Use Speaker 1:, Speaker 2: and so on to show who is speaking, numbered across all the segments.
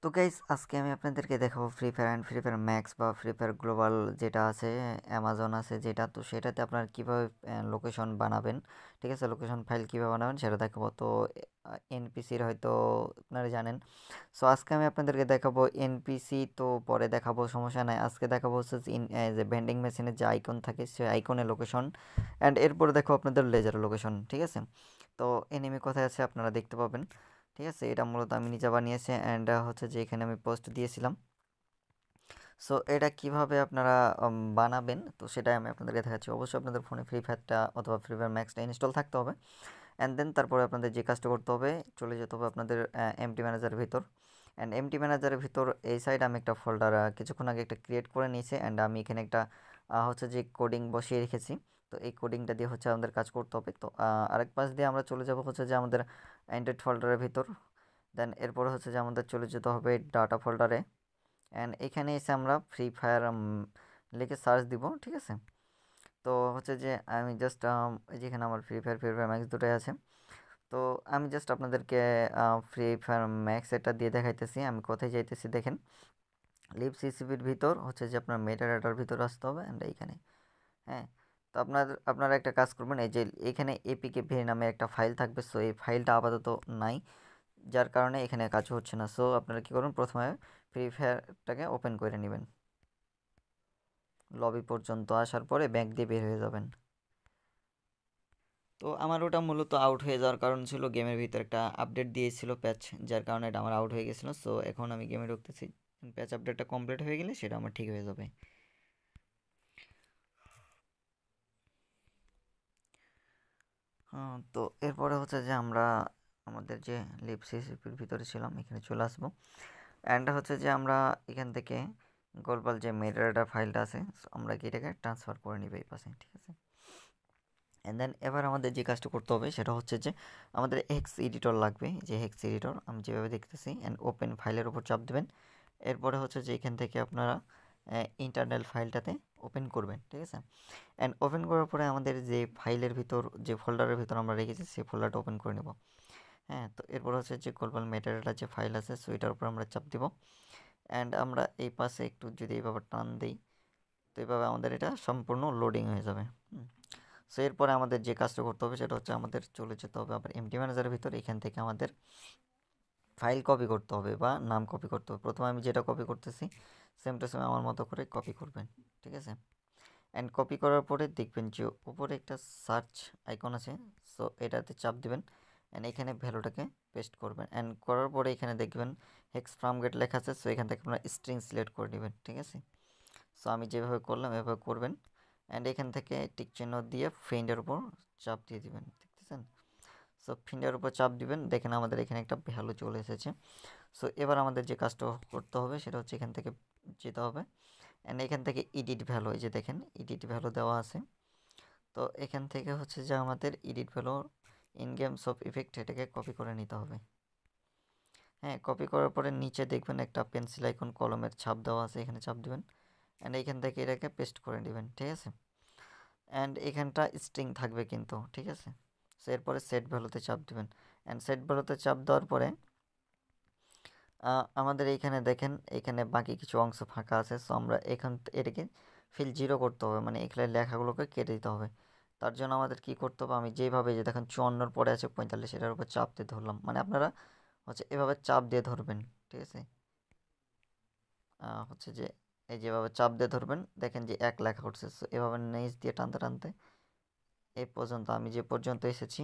Speaker 1: তো গাইস আজকে আমি আপনাদেরকে দেখাবো free fire and free fire max বা ফ্রি ফায়ার গ্লোবাল যেটা আছে অ্যামাজন আছে যেটা তো সেটাতে আপনার কীভাবে লোকেশন বানাবেন, ঠিক আছে, লোকেশন ফাইল কীভাবে বানাবেন সেটা দেখাবো। তো এনপিসির হয়তো আপনারা জানেন। সো আজকে আমি আপনাদেরকে দেখাবো এনপিসি, তো পরে দেখাবো, সমস্যা নাই। আজকে দেখাবো হচ্ছে যে ভেন্ডিং মেশিনের যে আইকন থাকে সেই আইকনের লোকেশন, অ্যান্ড এরপরে দেখো আপনাদের লেজার লোকেশন, ঠিক আছে। তো এনিমি কোথায় আছে আপনারা দেখতে পাবেন, ঠিক আছে। এটা মূলত আমি নিজে বানিয়েছি, অ্যান্ড হচ্ছে যে এখানে আমি পোস্ট দিয়েছিলাম। সো এটা কিভাবে আপনারা বানাবেন তো সেটাই আমি আপনাদেরকে দেখাচ্ছি। অবশ্যই আপনাদের ফোনে ফ্রি ফায়ারটা অথবা ফ্রি ফায়ার ম্যাক্সটা ইনস্টল থাকতে হবে, অ্যান্ড দেন তারপরে আপনাদের যে কাজটা করতে হবে, চলে যেতে হবে আপনাদের এমটি ম্যানেজারের ভিতর। অ্যান্ড এমটি ম্যানেজারের ভিতর এই সাইড আমি একটা ফোল্ডার কিছুক্ষণ আগে একটা ক্রিয়েট করে নিয়েছি, অ্যান্ড আমি এখানে একটা হচ্ছে যে কোডিং বসিয়ে রেখেছি। তো এই কোডিংটা দিয়ে হচ্ছে আমাদের কাজ করতে হবে। তো আরেক পাশ দিয়ে আমরা চলে যাব হচ্ছে যে আমাদের অ্যান্ড্রয়েড ফোল্ডারের ভিতর। দেন এরপরে হচ্ছে যে আমাদের চলে যেতে হবে ডাটা ফোল্ডারে, অ্যান্ড এখানে এসে আমরা ফ্রি ফায়ার লিখে সার্চ দিব, ঠিক আছে। তো হচ্ছে যে আমি জাস্ট যেখানে আমার ফ্রি ফায়ার ম্যাক্স দুটোই আছে। তো আমি জাস্ট আপনাদেরকে ফ্রি ফায়ার ম্যাক্স এটা দিয়ে দেখাইতেছি আমি কোথায় যাইতেছি। দেখেন, লিভ সিসিপির ভিতর হচ্ছে যে আপনার মেটা ডাটার ভিতর আসতে হবে, অ্যান্ড এইখানে, হ্যাঁ। তো আপনারা একটা কাজ করবেন, এই যে এখানে এপিকে ভি নামে একটা ফাইল থাকবে। সো এই ফাইলটা আপাতত নাই, যার কারণে এখানে কাজ হচ্ছে না। সো আপনারা কী করুন, প্রথমে ফ্রি ফায়ারটাকে ওপেন করে নেবেন, লবি পর্যন্ত আসার পরে ব্যাক দিয়ে বের হয়ে যাবেন। তো আমার ওটা মূলত আউট হয়ে যাওয়ার কারণ ছিল গেমের ভিতরে একটা আপডেট দিয়েছিল প্যাচ, যার কারণে এটা আমার আউট হয়ে গেছিলো। সো এখন আমি গেমে ঢুকতেছি, প্যাচ আপডেটটা কমপ্লিট হয়ে গেলে সেটা আমার ঠিক হয়ে যাবে। তো এরপরে হচ্ছে যে আমরা আমাদের যে লিভ সিসিপির ভিতরে ছিলাম এখানে চলে আসবো, অ্যান্ড হচ্ছে যে আমরা এখান থেকে গ্লোবাল যে মেটাডাটা ফাইলটা আছে আমরা কি এটাকে ট্রান্সফার করে নিব এই পাশে, ঠিক আছে। অ্যান্ড দেন এবার আমাদের যে কাজটা করতে হবে সেটা হচ্ছে যে আমাদের হেক্স এডিটর লাগবে, যে হেক্স এডিটর আমি যেভাবে দেখতেছি, অ্যান্ড ওপেন ফাইলের উপর চাপ দেবেন। এরপরে হচ্ছে যে এখান থেকে আপনারা ইন্টারনাল ফাইলটাতে ওপেন করবেন, ঠিক আছে। অ্যান্ড ওপেন করার পরে আমাদের যে ফাইলের ভিতর যে ফোল্ডারের ভিতর আমরা রেখেছি সেই ফোল্ডারটা ওপেন করে নেব, হ্যাঁ। তো এরপর হচ্ছে যে গ্লোবাল মেটাডাটা যে ফাইল আছে সো এটার উপর আমরা চাপ দিব, অ্যান্ড আমরা এই পাশে একটু যদি এইভাবে টান দিই তো এইভাবে আমাদের এটা সম্পূর্ণ লোডিং হয়ে যাবে। সো এরপরে আমাদের যে কাজটা করতে হবে সেটা হচ্ছে আমাদের চলে যেতে হবে আবার এমটি ম্যানেজারের ভিতরে। এখান থেকে আমাদের ফাইল কপি করতে হবে বা নাম কপি করতে হবে। প্রথমে আমি যেটা কপি করতেছি সেম টু সেম আমার মতো করে কপি করবেন, ঠিক আছে। অ্যান্ড কপি করার পরে দেখবেন যে উপরে একটা সার্চ আইকন আছে, সো এটাতে চাপ দিবেন, অ্যান্ড এখানে ভ্যালুটাকে পেস্ট করবেন। অ্যান্ড করার পরে এখানে দেখবেন হেক্স ফ্রম গেট লেখা আছে, সো এখান থেকে আপনারা স্ট্রিং সিলেক্ট করে নেবেন, ঠিক আছে। সো আমি যেভাবে করলাম এভাবে করবেন, অ্যান্ড এখান থেকে টিক চিহ্ন দিয়ে ফ্রেন্ডের উপর চাপ দিয়ে দিবেন, দেখতেছেন। সো ফিন্ডের উপর চাপ দিবেন, দেখেন আমাদের এখানে একটা ভ্যালু চলে এসেছে। সো এবার আমাদের যে কাজটা করতে হবে সেটা হচ্ছে এখান থেকে যেতে হবে, অ্যান্ড এখান থেকে এডিট ভ্যালু, এই যে দেখেন এডিট ভ্যালু দেওয়া আছে। তো এখান থেকে হচ্ছে যে আমাদের এডিট ভ্যালু ইন গেম সব ইফেক্ট এটাকে কপি করে নিতে হবে, হ্যাঁ। কপি করার পরে নিচে দেখবেন একটা পেন্সিল আইকন কলমের ছাপ দেওয়া আছে, এখানে চাপ দিবেন, অ্যান্ড এখান থেকে এটাকে পেস্ট করে নেবেন, ঠিক আছে। অ্যান্ড এখানটা স্ট্রিং থাকবে কিন্তু, ঠিক আছে। সো এরপরে সেট ভ্যালুতে চাপ দিবেন, অ্যান্ড সেট ভ্যালুতে চাপ দেওয়ার পরে আমাদের এইখানে দেখেন এখানে বাকি কিছু অংশ ফাঁকা আছে। সো আমরা এটাকে ফিল জিরো করতে হবে, মানে এখানে লেখাগুলোকে কেটে দিতে হবে। তার জন্য আমাদের কি করতে হবে, আমি যেভাবে যে দেখেন 54 পরে আছে 45, এটার উপর চাপ দিয়ে ধরলাম, মানে আপনারা হচ্ছে এভাবে চাপ দিয়ে ধরবেন, ঠিক আছে। হচ্ছে যে এই যেভাবে চাপ দিয়ে ধরবেন দেখেন যে এক লেখা উঠছে। সো এভাবে নিচ দিয়ে টানতে টানতে এই পর্যন্ত আমি যে পর্যন্ত এসেছি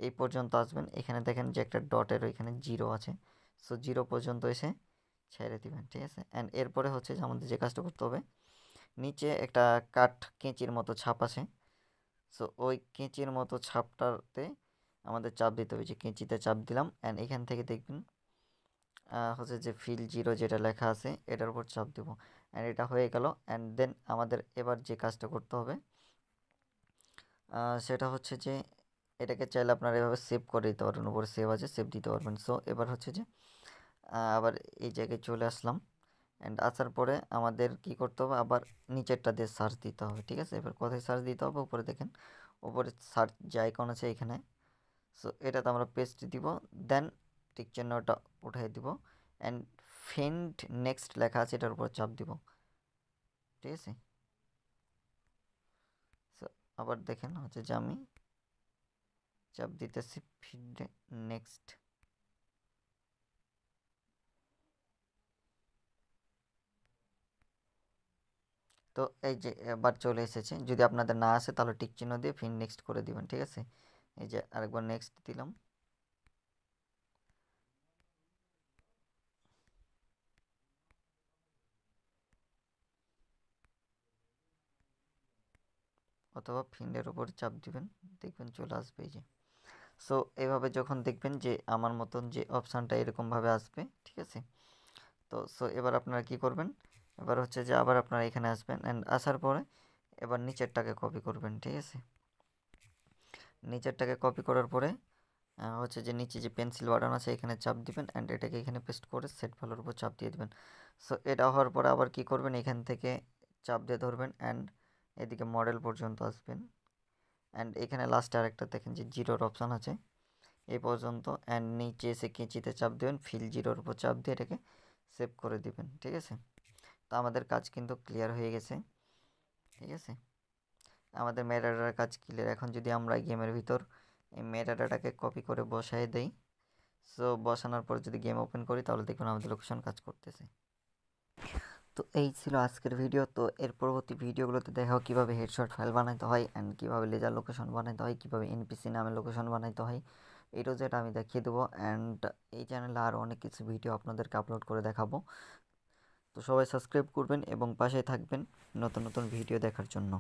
Speaker 1: এই পর্যন্ত আসবেন। এখানে দেখেন যে একটা ডটের ওইখানে জিরো আছে, সো জিরো পর্যন্ত এসে ছেড়ে দিবেন, ঠিক আছে। অ্যান্ড এরপরে হচ্ছে যে আমাদের যে কাজটা করতে হবে, নিচে একটা কাঠ কেঁচির মতো ছাপ আছে, সো ওই কেঁচির মতো ছাপটাতে আমাদের চাপ দিতে হবে, যে কেঁচিতে চাপ দিলাম, অ্যান্ড এখান থেকে দেখবেন হচ্ছে যে ফিল জিরো যেটা লেখা আছে এটার উপর চাপ দেবো, অ্যান্ড এটা হয়ে গেল। অ্যান্ড দেন আমাদের এবার যে কাজটা করতে হবে সেটা হচ্ছে যে এটাকে চাইলে আপনারা এভাবে সেভ করে দিতে পারবেন, উপরে সেভ আছে সেভ দিতে পারবেন। সো এবার হচ্ছে যে আবার এই জায়গায় চলে আসলাম, অ্যান্ড আসার পরে আমাদের কি করতে হবে, আবার নিচেরটা দিয়ে সার্চ দিতে হবে, ঠিক আছে। এবার কোথায় সার্চ দিতে হবে, উপরে দেখেন উপরে সার্চ যে আইকন আছে এখানে, সো এটাতে আমরা পেস্ট দিব, দেন টিক চিহ্নটা উঠাই দিব, অ্যান্ড ফিন্ড নেক্সট লেখা আছে এটার উপর চাপ দিব, ঠিক আছে। সো আবার দেখেন হচ্ছে যে আমি চাপ দিতেছি ফিন্ড নেক্সট, তো এই যে এবার চলে এসেছে। যদি আপনাদের না আসে তাহলে টিক চিহ্ন দিয়ে ফিন নেক্সট করে দিবেন, ঠিক আছে। এই যে আরেকবার নেক্সট দিলাম, অথবা ফিন্ডের উপর চাপ দিবেন, দেখবেন চলে আসবে এই যে। সো এভাবে যখন দেখবেন যে আমার মতন যে অপশানটা এরকমভাবে আসবে, ঠিক আছে। তো সো এবার আপনারা কি করবেন, এবার হচ্ছে যে আবার আপনারা এখানে আসবেন, অ্যান্ড আসার পরে এবার নিচেরটাকে কপি করবেন, ঠিক আছে। নিচেরটাকে কপি করার পরে হচ্ছে যে নিচে যে পেন্সিল বাটন আছে এখানে চাপ দিবেন, অ্যান্ড এটাকে এখানে পেস্ট করে সেট ভ্যালুর উপর চাপ দিয়ে দিবেন। সো এটা হওয়ার পরে আবার কি করবেন, এখান থেকে চাপ দিয়ে ধরবেন অ্যান্ড এদিকে মডেল পর্যন্ত আসবেন, অ্যান্ড এখানে লাস্টে আরেকটা দেখেন যে জিরোর অপশান আছে এই পর্যন্ত, অ্যান্ড নিচে এসে কেঁচিতে চাপ দেবেন, ফিল জিরোর উপর চাপ দিয়ে এটাকে সেভ করে দিবেন, ঠিক আছে। তো আমাদের কাজ কিন্তু ক্লিয়ার হয়ে গেছে, ঠিক আছে। আমাদের মেটাডাটার কাজ ক্লিয়ার। এখন যদি আমরা গেমের ভিতর এই মেটাডাটাকে কপি করে বসায় দেই, সো বসানোর পর যদি গেম ওপেন করি তাহলে দেখুন আমাদের লোকেশন কাজ করতেছে। তো এই ছিল আজকের ভিডিও। তো এর পরবর্তী ভিডিওগুলোতে দেখাও কীভাবে হেডশট ফাইল বানাতে হয়, অ্যান্ড কীভাবে লেজার লোকেশন বানাতে হয়, কীভাবে এনপিসি নামে লোকেশন বানাতে হয়, এটা যেটা আমি দেখিয়ে দেবো। অ্যান্ড এই চ্যানেলে আরও অনেক কিছু ভিডিও আপনাদেরকে আপলোড করে দেখাবো। তো সবাই সাবস্ক্রাইব করবেন এবং পাশে থাকবেন নতুন নতুন ভিডিও দেখার জন্য।